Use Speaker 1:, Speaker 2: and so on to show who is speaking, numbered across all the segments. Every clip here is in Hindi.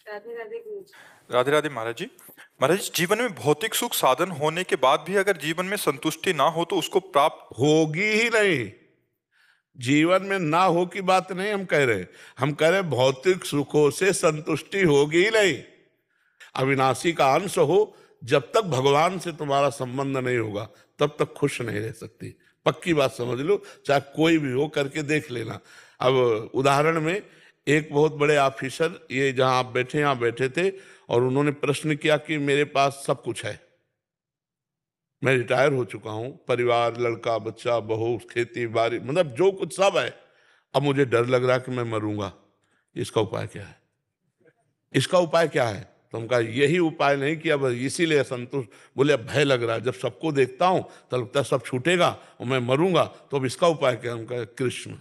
Speaker 1: राधे राधे गुरु जी।
Speaker 2: राधे राधे महाराज जी। महाराज जी, जीवन में भौतिक सुख साधन होने के बाद भी अगर जीवन में संतुष्टि ना हो तो उसको प्राप्त
Speaker 3: होगी ही नहीं। जीवन में ना हो की बात नहीं हम कह रहे, हम कह रहे भौतिक सुखों से संतुष्टि होगी ही नहीं। अविनाशी का अंश हो, जब तक भगवान से तुम्हारा संबंध नहीं होगा तब तक खुश नहीं रह सकती। पक्की बात समझ लो, चाहे कोई भी हो, करके देख लेना। अब उदाहरण में एक बहुत बड़े ऑफिसर, ये जहां आप बैठे यहाँ बैठे थे, और उन्होंने प्रश्न किया कि मेरे पास सब कुछ है, मैं रिटायर हो चुका हूं, परिवार, लड़का बच्चा, बहू, खेती बाड़ी, मतलब जो कुछ सब है, अब मुझे डर लग रहा है कि मैं मरूंगा, इसका उपाय क्या है? इसका उपाय क्या है? तो हम कहा यही उपाय नहीं किया, बस इसीलिए असंतुष्ट। बोले अब भय लग रहा है, जब सबको देखता हूं तो लगता है सब छूटेगा और मैं मरूंगा, तो अब इसका उपाय क्या? हम कहा कृष्ण,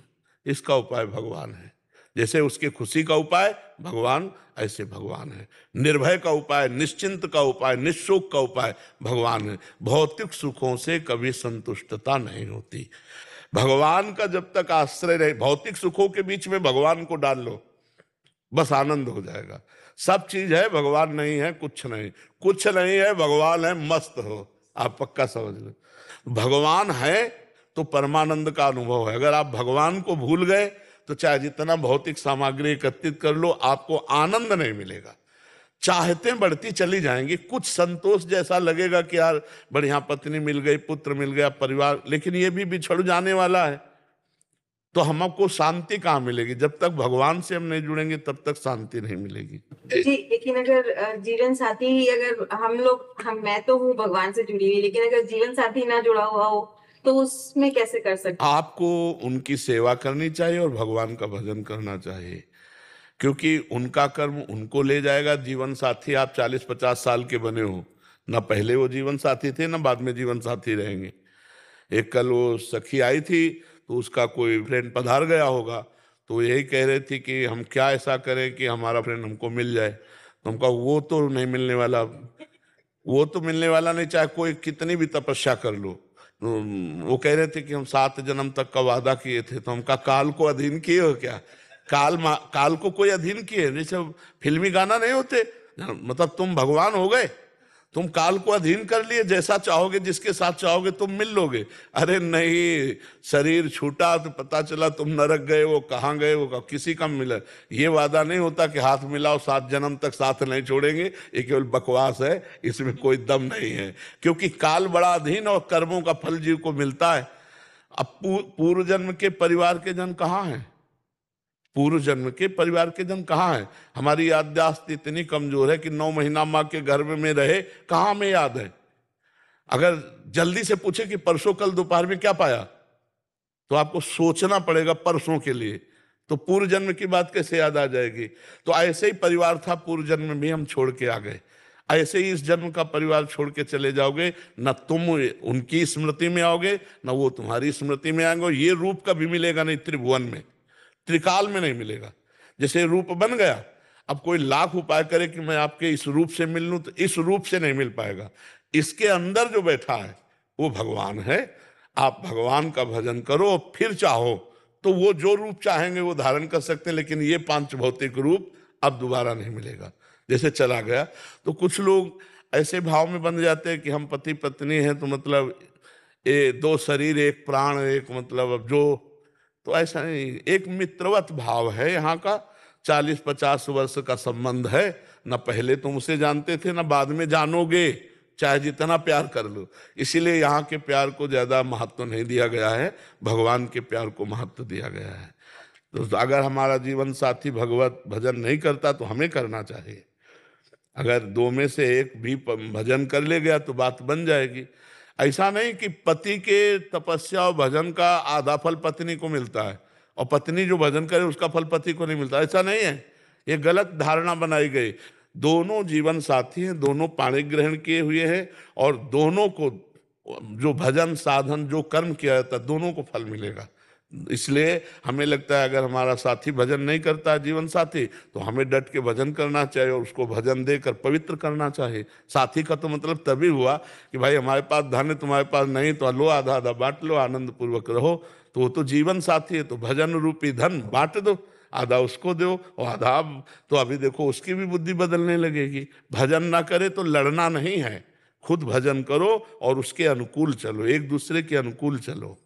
Speaker 3: इसका उपाय भगवान है। जैसे उसकी खुशी का उपाय भगवान, ऐसे भगवान है। निर्भय का उपाय, निश्चिंत का उपाय, निशोक का उपाय भगवान है। भौतिक सुखों से कभी संतुष्टता नहीं होती। भगवान का जब तक आश्रय रहे, भौतिक सुखों के बीच में भगवान को डाल लो, बस आनंद हो जाएगा। सब चीज है, भगवान नहीं है, कुछ नहीं। कुछ नहीं है, भगवान है, मस्त हो। आप पक्का समझ लो, भगवान है तो परमानंद का अनुभव है। अगर आप भगवान को भूल गए तो चाहे जितना भौतिक सामग्री एकत्रित कर लो, आपको आनंद नहीं मिलेगा। चाहते बढ़ती चली जाएंगी, कुछ संतोष जैसा लगेगा कि यार बढ़िया पत्नी मिल गई, पुत्र मिल गया, परिवार, लेकिन ये भी बिछड़ जाने वाला है। तो हमको शांति कहाँ मिलेगी? जब तक भगवान से हम नहीं जुड़ेंगे तब तक शांति नहीं मिलेगी।
Speaker 1: जी, लेकिन अगर जीवन साथी ही, अगर हम लोग, मैं तो हूँ भगवान से जुड़ी हुई, लेकिन अगर जीवन साथी ना जुड़ा हुआ हो तो उसमें कैसे कर सकते?
Speaker 3: आपको उनकी सेवा करनी चाहिए और भगवान का भजन करना चाहिए, क्योंकि उनका कर्म उनको ले जाएगा। जीवन साथी आप 40-50 साल के बने हो, ना पहले वो जीवन साथी थे ना बाद में जीवन साथी रहेंगे। एक कल वो सखी आई थी, तो उसका कोई फ्रेंड पधार गया होगा, तो यही कह रहे थे कि हम क्या ऐसा करें कि हमारा फ्रेंड हमको मिल जाए। तो हमका वो तो नहीं मिलने वाला, वो तो मिलने वाला नहीं, चाहे कोई कितनी भी तपस्या कर लो। वो कह रहे थे कि हम 7 जन्म तक का वादा किए थे, तो हमका काल को अधीन किए हो क्या? काल को कोई अधीन किए? जैसे फिल्मी गाना नहीं होते, मतलब तुम भगवान हो गए, तुम काल को अधीन कर लिए, जैसा चाहोगे जिसके साथ चाहोगे तुम मिल लोगे। अरे नहीं, शरीर छूटा तो पता चला तुम नरक गए, वो कहाँ गए, वो किसी का मिला। ये वादा नहीं होता कि हाथ मिलाओ 7 जन्म तक साथ नहीं छोड़ेंगे, ये केवल बकवास है, इसमें कोई दम नहीं है। क्योंकि काल बड़ा अधीन और कर्मों का फल जीव को मिलता है। अब पूर्व जन्म के परिवार के जन कहाँ हैं? पूर्व जन्म के परिवार के जन कहाँ हैं? हमारी याददाश्त इतनी कमजोर है कि 9 महीना माँ के गर्भ में रहे, कहाँ में याद है? अगर जल्दी से पूछे कि परसों कल दोपहर में क्या पाया, तो आपको सोचना पड़ेगा परसों के लिए, तो पूर्व जन्म की बात कैसे याद आ जाएगी? तो ऐसे ही परिवार था, पूर्व जन्म में भी हम छोड़ के आ गए, ऐसे ही इस जन्म का परिवार छोड़ के चले जाओगे। न तुम उनकी स्मृति में आओगे, न वो तुम्हारी स्मृति में आएंगे। ये रूप कभी मिलेगा नहीं त्रिभुवन में, त्रिकाल में नहीं मिलेगा। जैसे रूप बन गया, अब कोई लाख उपाय करे कि मैं आपके इस रूप से मिल लूं, तो इस रूप से नहीं मिल पाएगा। इसके अंदर जो बैठा है वो भगवान है। आप भगवान का भजन करो, फिर चाहो तो वो जो रूप चाहेंगे वो धारण कर सकते हैं, लेकिन ये 5 भौतिक रूप अब दोबारा नहीं मिलेगा। जैसे चला गया, तो कुछ लोग ऐसे भाव में बन जाते हैं कि हम पति पत्नी हैं, तो मतलब ये 2 शरीर 1 प्राण, एक मतलब अब जो, तो ऐसा नहीं, एक मित्रवत भाव है यहाँ का। 40-50 वर्ष का संबंध है, न पहले तुम उसे जानते थे न बाद में जानोगे, चाहे जितना प्यार कर लो। इसीलिए यहाँ के प्यार को ज्यादा महत्व नहीं दिया गया है, भगवान के प्यार को महत्व दिया गया है। तो अगर हमारा जीवन साथी भगवत भजन नहीं करता तो हमें करना चाहिए। अगर 2 में से एक भी भजन कर ले गया तो बात बन जाएगी। ऐसा नहीं कि पति के तपस्या और भजन का आधा फल पत्नी को मिलता है और पत्नी जो भजन करे उसका फल पति को नहीं मिलता, ऐसा नहीं है। ये गलत धारणा बनाई गई। दोनों जीवन साथी हैं, दोनों पाणी ग्रहण किए हुए हैं, और दोनों को जो भजन साधन जो कर्म किया जाता है दोनों को फल मिलेगा। इसलिए हमें लगता है अगर हमारा साथी भजन नहीं करता, जीवन साथी, तो हमें डट के भजन करना चाहिए और उसको भजन देकर पवित्र करना चाहिए। साथी का तो मतलब तभी हुआ कि भाई हमारे पास धन है, तुम्हारे पास नहीं, तो लो आधा आधा बांट लो, आनंद पूर्वक रहो। तो वो तो जीवन साथी है, तो भजन रूपी धन बांट दो। आधा उसको दो और आधा तो अभी देखो उसकी भी बुद्धि बदलने लगेगी। भजन ना करे तो लड़ना नहीं है, खुद भजन करो और उसके अनुकूल चलो, एक दूसरे के अनुकूल चलो।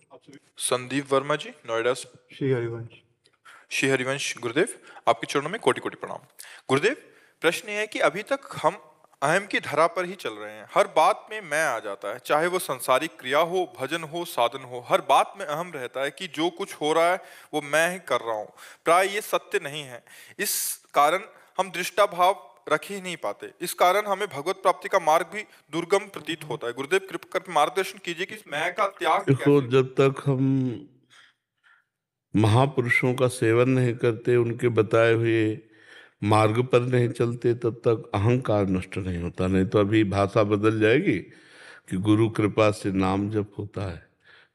Speaker 2: संदीप वर्मा जी, नोएडा से।
Speaker 4: श्री हरिवंश।
Speaker 2: श्री हरिवंश गुरुदेव, आपके चरणों में कोटि कोटि प्रणाम। गुरुदेव, प्रश्न ये है कि अभी तक हम अहम की धरा पर ही चल रहे हैं। हर बात में मैं आ जाता है, चाहे वो संसारिक क्रिया हो, भजन हो, साधन हो, हर बात में अहम रहता है कि जो कुछ हो रहा है वो मैं ही कर रहा हूँ। प्राय ये सत्य नहीं है। इस कारण हम दृष्टा भाव रख ही नहीं पाते। इस कारण हमें भगवत प्राप्ति का मार्ग भी दुर्गम प्रतीत होता है। गुरुदेव कृपा कर मार्गदर्शन कीजिए कि इस मैं का त्याग
Speaker 3: देखो,
Speaker 2: कैसे।
Speaker 3: जब तक हम महापुरुषों का सेवन नहीं करते, उनके बताए हुए मार्ग पर नहीं चलते, तब तक अहंकार नष्ट नहीं होता। नहीं तो अभी भाषा बदल जाएगी कि गुरु कृपा से नाम जप होता है,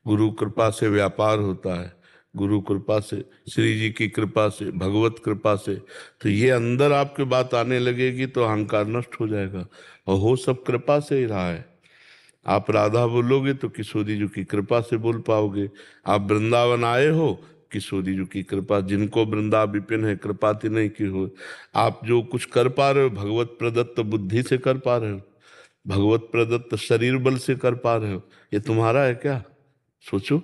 Speaker 3: गुरु कृपा से व्यापार होता है, गुरु कृपा से, श्री जी की कृपा से, भगवत कृपा से। तो ये अंदर आपके बात आने लगेगी तो अहंकार नष्ट हो जाएगा। और हो सब कृपा से ही रहा है। आप राधा बोलोगे तो किशोरी जी की कृपा से बोल पाओगे। आप वृंदावन आए हो, किशोरी जी की कृपा, जिनको वृंदा विपिन है कृपा ति नहीं की हो। आप जो कुछ कर पा रहे हो भगवत प्रदत्त बुद्धि से कर पा रहे हो, भगवत प्रदत्त शरीर बल से कर पा रहे हो। ये तुम्हारा है क्या? सोचो,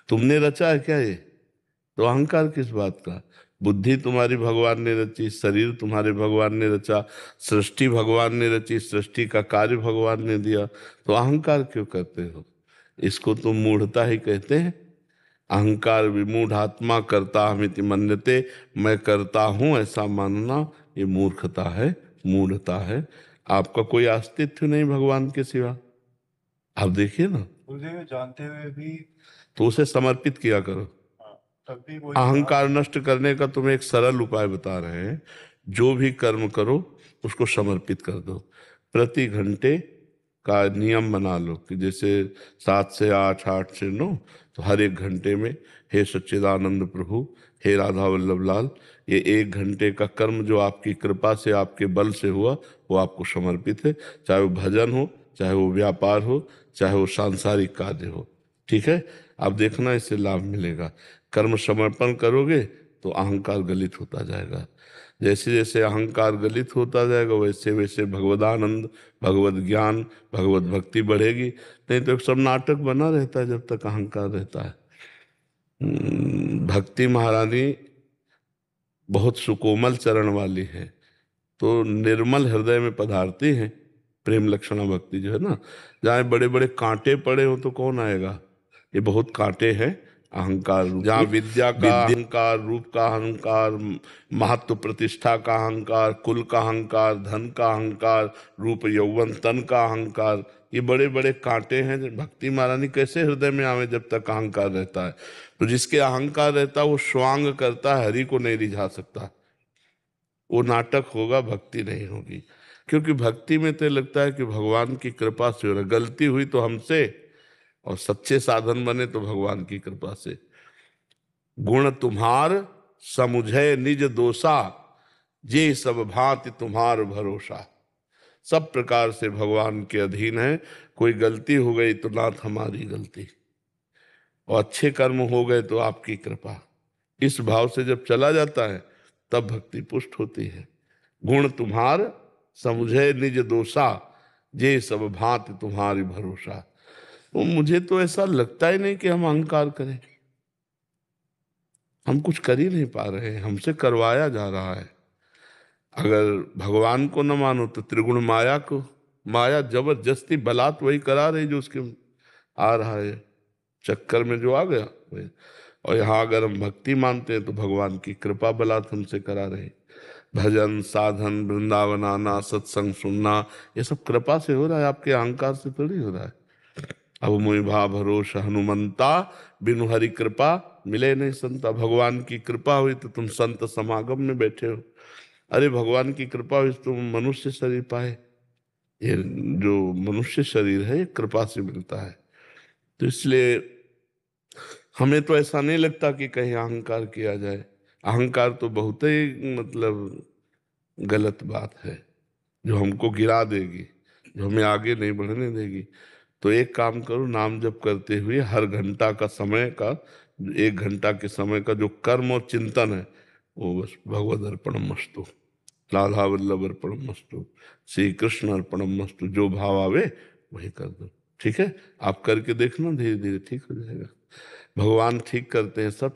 Speaker 3: तुमने रचा है क्या ये? तो अहंकार किस बात का? बुद्धि तुम्हारी भगवान ने रची, शरीर तुम्हारे भगवान ने रचा, सृष्टि भगवान ने रची, सृष्टि का कार्य भगवान ने दिया। तो अहंकार क्यों करते हो? इसको तुम मूढ़ता ही कहते हैं। अहंकार विमूढ़ आत्मा करता हमिति मन्यते, मैं करता हूं ऐसा मानना ये मूर्खता है, मूढ़ता है। आपका कोई अस्तित्व नहीं भगवान के सिवा। आप देखिए ना,
Speaker 4: गुरुदेव जानते हुए भी
Speaker 3: तो उसे समर्पित किया करो।
Speaker 4: तब भी कोई
Speaker 3: अहंकार नष्ट करने का तुम्हें एक सरल उपाय बता रहे हैं। जो भी कर्म करो उसको समर्पित कर दो। प्रति घंटे का नियम बना लो कि जैसे 7 से 8, 8 से 9, तो हर एक घंटे में हे सच्चिदानंद प्रभु, हे राधा वल्लभ लाल, ये 1 घंटे का कर्म जो आपकी कृपा से, आपके बल से हुआ, वो आपको समर्पित है। चाहे वो भजन हो, चाहे वो व्यापार हो, चाहे वो सांसारिक कार्य हो। ठीक है? आप देखना इससे लाभ मिलेगा। कर्म समर्पण करोगे तो अहंकार गलित होता जाएगा। जैसे जैसे अहंकार गलित होता जाएगा वैसे वैसे भगवदानंद, भगवत ज्ञान, भगवत भक्ति बढ़ेगी। नहीं तो सब नाटक बना रहता है जब तक अहंकार रहता है। भक्ति महारानी बहुत सुकोमल चरण वाली है, तो निर्मल हृदय में पधारती हैं। प्रेम लक्षणा भक्ति जो है ना, जहाँ बड़े बड़े कांटे पड़े हो तो कौन आएगा? ये बहुत कांटे हैं अहंकार। जहाँ विद्या का अहंकार, रूप का अहंकार, महत्व प्रतिष्ठा का अहंकार, कुल का अहंकार, धन का अहंकार, रूप यौवन तन का अहंकार, ये बड़े बड़े कांटे हैं। भक्ति महारानी कैसे हृदय में आवे जब तक अहंकार रहता है? तो जिसके अहंकार रहता है वो स्वांग करता है, हरि को नहीं रिझा सकता। वो नाटक होगा, भक्ति नहीं होगी। क्योंकि भक्ति में तो लगता है कि भगवान की कृपा से हो रहा, गलती हुई तो हमसे, और सच्चे साधन बने तो भगवान की कृपा से। गुण तुम्हार समुझे निज दोषा, जे सब भांति तुम्हार भरोसा। सब प्रकार से भगवान के अधीन है। कोई गलती हो गई तो नाथ हमारी गलती, और अच्छे कर्म हो गए तो आपकी कृपा। इस भाव से जब चला जाता है तब भक्ति पुष्ट होती है। गुण तुम्हार समुझे निज दोषा, जे सब भांति तुम्हारी भरोसा। तो मुझे तो ऐसा लगता ही नहीं कि हम अहंकार करें। हम कुछ कर ही नहीं पा रहे हैं, हमसे करवाया जा रहा है। अगर भगवान को न मानो तो त्रिगुण माया को, माया जबरदस्ती बलात् वही करा रही जो उसके आ रहा है, चक्कर में जो आ गया वही। और यहाँ अगर हम भक्ति मानते हैं तो भगवान की कृपा बलात् हमसे करा रहे। भजन, साधन, वृंदावन आना, सत्संग सुनना, ये सब कृपा से हो रहा है, आपके अहंकार से थोड़ी हो रहा है। अब मोहि भा भरोस हनुमंता, बिनु हरि कृपा मिले नहीं संता। भगवान की कृपा हुई तो तुम संत समागम में बैठे हो। अरे भगवान की कृपा हुई तो तुम मनुष्य शरीर पाए। ये जो मनुष्य शरीर है ये कृपा से मिलता है। तो इसलिए हमें तो ऐसा नहीं लगता कि कहीं अहंकार किया जाए। अहंकार तो बहुत ही मतलब गलत बात है, जो हमको गिरा देगी, जो हमें आगे नहीं बढ़ने देगी। तो एक काम करो, नाम जप करते हुए हर घंटा का समय का, 1 घंटा के समय का जो कर्म और चिंतन है वो बस भगवद अर्पणम मस्तु, राधा वल्लभ अर्पणम मस्तु, श्री कृष्ण अर्पणम मस्तु, जो भाव आवे वही कर दो। ठीक है, आप करके देखना, धीरे धीरे ठीक हो जाएगा। भगवान ठीक करते हैं सब।